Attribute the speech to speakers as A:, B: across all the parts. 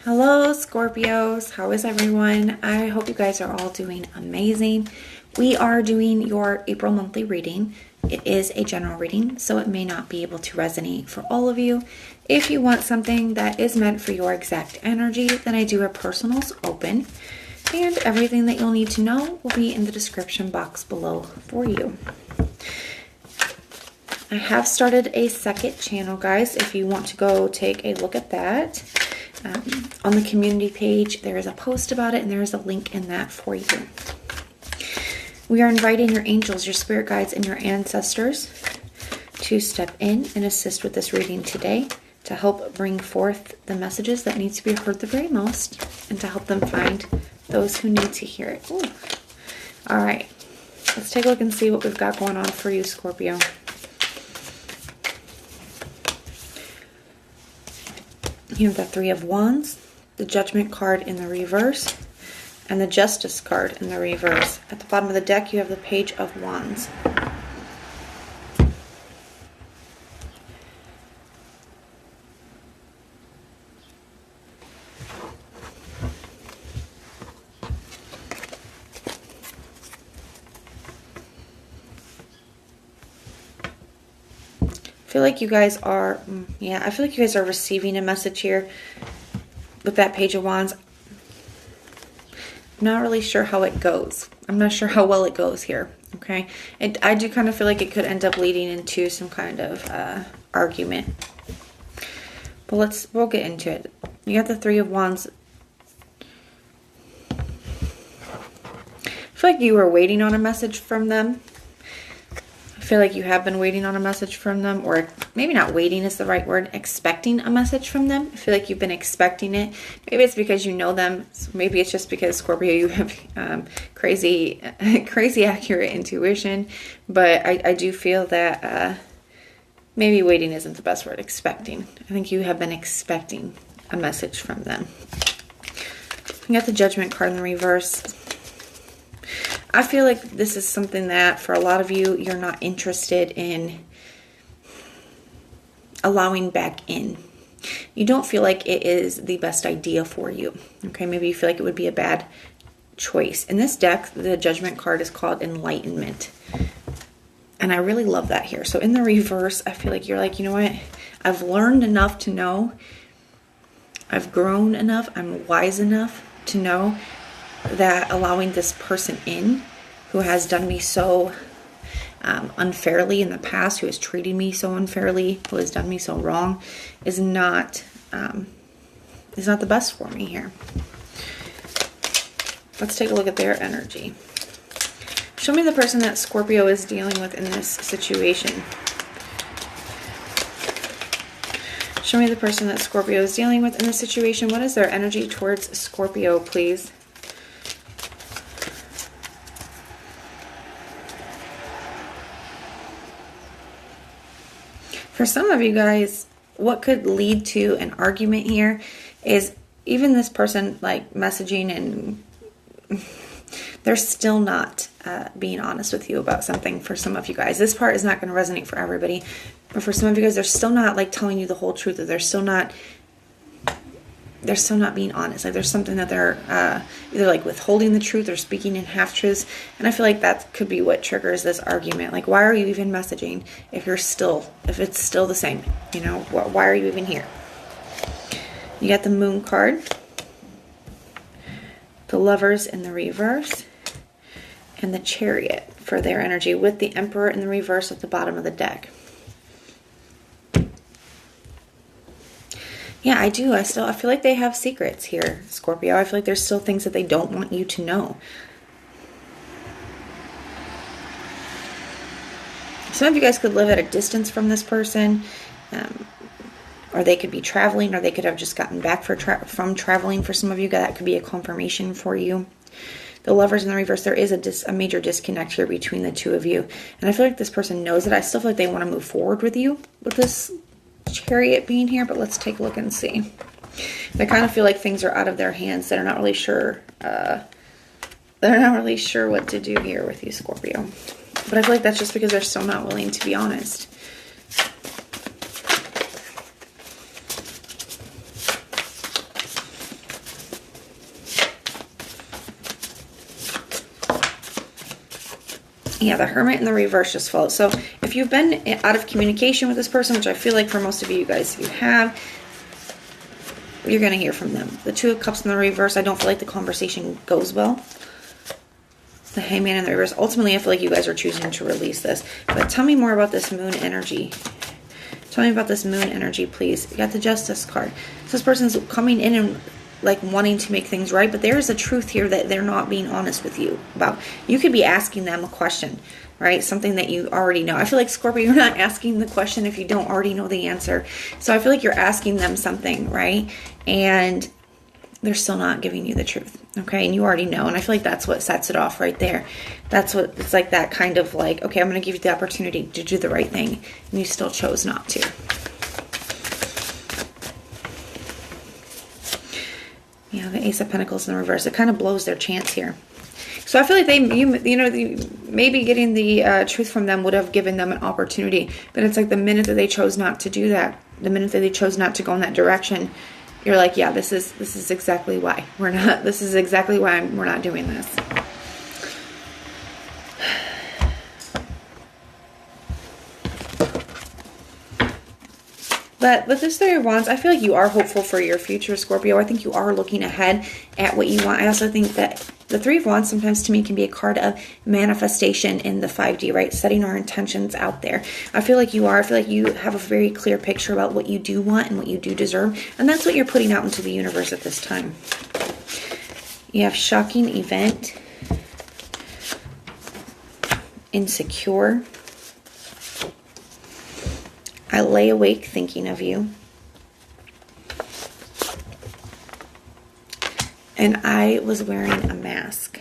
A: Hello Scorpios, how is everyone? I hope you guys are all doing amazing. We are doing your April monthly reading. It is a general reading, so it may not be able to resonate for all of you. If you want something that is meant for your exact energy, then I do have personals open, and everything that you'll need to know will be in the description box below for you. I have started a second channel, guys, if you want to go take a look at that. On the community page, there is a post about it, and there is a link in that for you. We are inviting your angels, your spirit guides, and your ancestors to step in and assist with this reading today to help bring forth the messages that need to be heard the very most and to help them find those who need to hear it. Ooh. All right, let's take a look and see what we've got going on for you, Scorpio. You have the Three of Wands, the Judgment card in the reverse, and the Justice card in the reverse. At the bottom of the deck, you have the Page of Wands. I feel like you guys are, I feel like you guys are receiving a message here with that Page of Wands. I'm not really sure how it goes. I'm not sure how well it goes here, okay? I do kind of feel like it could end up leading into some kind of argument. But we'll get into it. You got the Three of Wands. I feel like you were waiting on a message from them. I feel like you have been waiting on a message from them, or maybe not waiting is the right word, expecting a message from them. I feel like you've been expecting it. Maybe it's because you know them. So maybe it's just because, Scorpio, you have crazy accurate intuition. But I do feel that maybe waiting isn't the best word, expecting. I think you have been expecting a message from them. You got the Judgment card in the reverse. I feel like this is something that, for a lot of you, you're not interested in allowing back in. You don't feel like it is the best idea for you. Okay, maybe you feel like it would be a bad choice. In this deck, the Judgment card is called Enlightenment. And I really love that here. So in the reverse, I feel like you're like, you know what? I've learned enough to know. I've grown enough. I'm wise enough to know that allowing this person in who has done me so unfairly in the past, who has treated me so unfairly, who has done me so wrong, is not the best for me here. Let's take a look at their energy. Show me the person that Scorpio is dealing with in this situation. Show me the person that Scorpio is dealing with in this situation. What is their energy towards Scorpio, please? For some of you guys, what could lead to an argument here is even this person like messaging and they're still not being honest with you about something. For some of you guys, this part is not going to resonate for everybody, but for some of you guys, they're still not like telling you the whole truth, or they're still not being honest. Like there's something that they're either like withholding the truth or speaking in half-truths. And I feel like that could be what triggers this argument. Like, why are you even messaging if it's still the same? You know, why are you even here? You got the Moon card, the Lovers in the reverse, and the Chariot for their energy, with the Emperor in the reverse at the bottom of the deck. Yeah, I do. I feel like they have secrets here, Scorpio. I feel like there's still things that they don't want you to know. Some of you guys could live at a distance from this person, or they could be traveling, or they could have just gotten back from traveling. For some of you, that could be a confirmation for you. The Lovers in the reverse, there is a major disconnect here between the two of you. And I feel like this person knows it. I still feel like they want to move forward with you with this Chariot being here, but let's take a look and see. They kind of feel like things are out of their hands. They're not really sure. They're not really sure what to do here with you, Scorpio. But I feel like that's just because they're still not willing to be honest. Yeah, the Hermit in the reverse just followed. So if you've been out of communication with this person, which I feel like for most of you guys, you have, you're going to hear from them. The Two of Cups in the reverse, I don't feel like the conversation goes well. The Hangman in the reverse. Ultimately, I feel like you guys are choosing to release this. But tell me more about this Moon energy. Tell me about this Moon energy, please. You got the Justice card. So this person's coming in and like wanting to make things right, but there is a truth here that they're not being honest with you about. You could be asking them a question, right? Something that you already know. I feel like, Scorpio, you're not asking the question if you don't already know the answer. So I feel like you're asking them something, right? And they're still not giving you the truth, okay? And you already know. And I feel like that's what sets it off right there. That's what, it's like that kind of like, okay, I'm going to give you the opportunity to do the right thing, and you still chose not to. Yeah, the Ace of Pentacles in the reverse. It kind of blows their chance here. So I feel like maybe getting the truth from them would have given them an opportunity. But it's like the minute that they chose not to do that, the minute that they chose not to go in that direction, you're like, yeah, this is exactly why we're not. This is exactly why we're not doing this. But with this Three of Wands, I feel like you are hopeful for your future, Scorpio. I think you are looking ahead at what you want. I also think that the Three of Wands sometimes to me can be a card of manifestation in the 5D, right? Setting our intentions out there. I feel like you are. I feel like you have a very clear picture about what you do want and what you do deserve. And that's what you're putting out into the universe at this time. You have Shocking Event. Insecure. I lay awake thinking of you. And I was wearing a mask.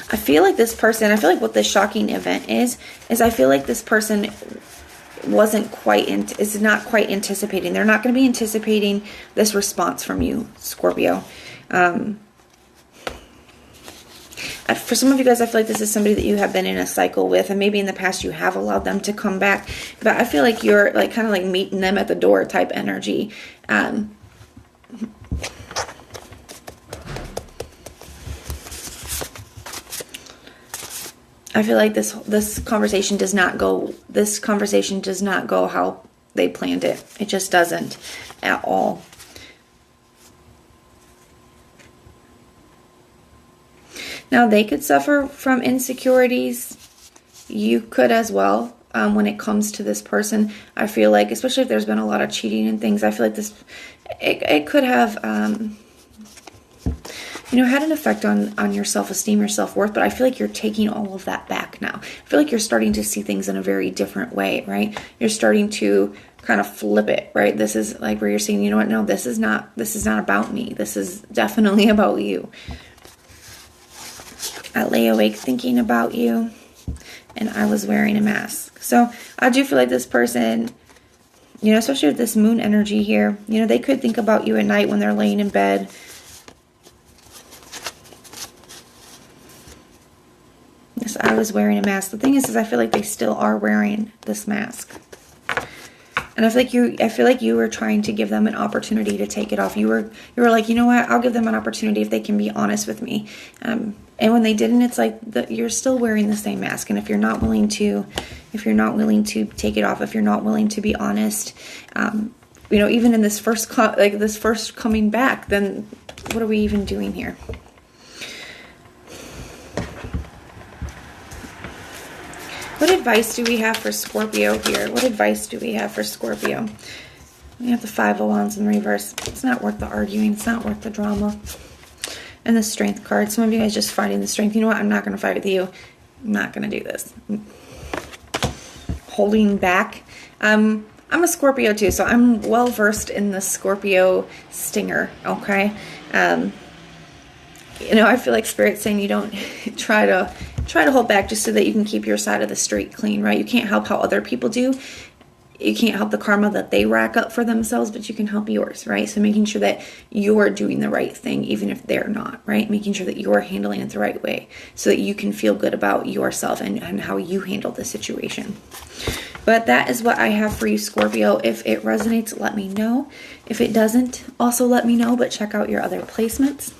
A: I feel like this person, I feel like what the shocking event is I feel like this person is not quite anticipating. They're not going to be anticipating this response from you, Scorpio. For some of you guys, I feel like this is somebody that you have been in a cycle with, and maybe in the past you have allowed them to come back. But I feel like you're like kind of like meeting them at the door type energy. I feel like this conversation does not go how they planned it. It just doesn't at all. Now, they could suffer from insecurities. You could as well when it comes to this person. I feel like, especially if there's been a lot of cheating and things, I feel like it could have, had an effect on your self-esteem, your self-worth. But I feel like you're taking all of that back now. I feel like you're starting to see things in a very different way, right? You're starting to kind of flip it, right? This is like where you're saying, you know what? No, this is not about me. This is definitely about you. I lay awake thinking about you, and I was wearing a mask. So I do feel like this person, especially with this moon energy here, they could think about you at night when they're laying in bed. Yes, I was wearing a mask. The thing is I feel like they still are wearing this mask. And I feel like you were trying to give them an opportunity to take it off. You were like, you know what? I'll give them an opportunity if they can be honest with me. And when they didn't, it's like you're still wearing the same mask. And if you're not willing to take it off, if you're not willing to be honest, even in this first coming back, then what are we even doing here? What advice do we have for Scorpio here? What advice do we have for Scorpio? We have the Five of Wands in reverse. It's not worth the arguing. It's not worth the drama. And the Strength card. Some of you guys just fighting the strength. You know what? I'm not going to fight with you. I'm not going to do this. Holding back. I'm a Scorpio too, so I'm well versed in the Scorpio stinger. Okay. I feel like Spirit's saying you don't try to hold back just so that you can keep your side of the street clean, right? You can't help how other people do. you can't help the karma that they rack up for themselves, but you can help yours, right? So making sure that you're doing the right thing, even if they're not, right? Making sure that you're handling it the right way so that you can feel good about yourself and how you handle the situation. But that is what I have for you, Scorpio. If it resonates, let me know. If it doesn't, also let me know, but check out your other placements.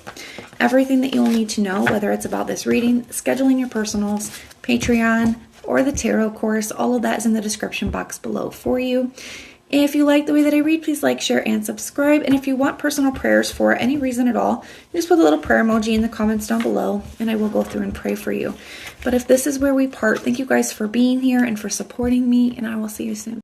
A: Everything that you'll need to know, whether it's about this reading, scheduling your personals, Patreon, or the tarot course, all of that is in the description box below for you. If you like the way that I read, please like, share, and subscribe. And if you want personal prayers for any reason at all, just put a little prayer emoji in the comments down below, and I will go through and pray for you. But if this is where we part, thank you guys for being here and for supporting me, and I will see you soon.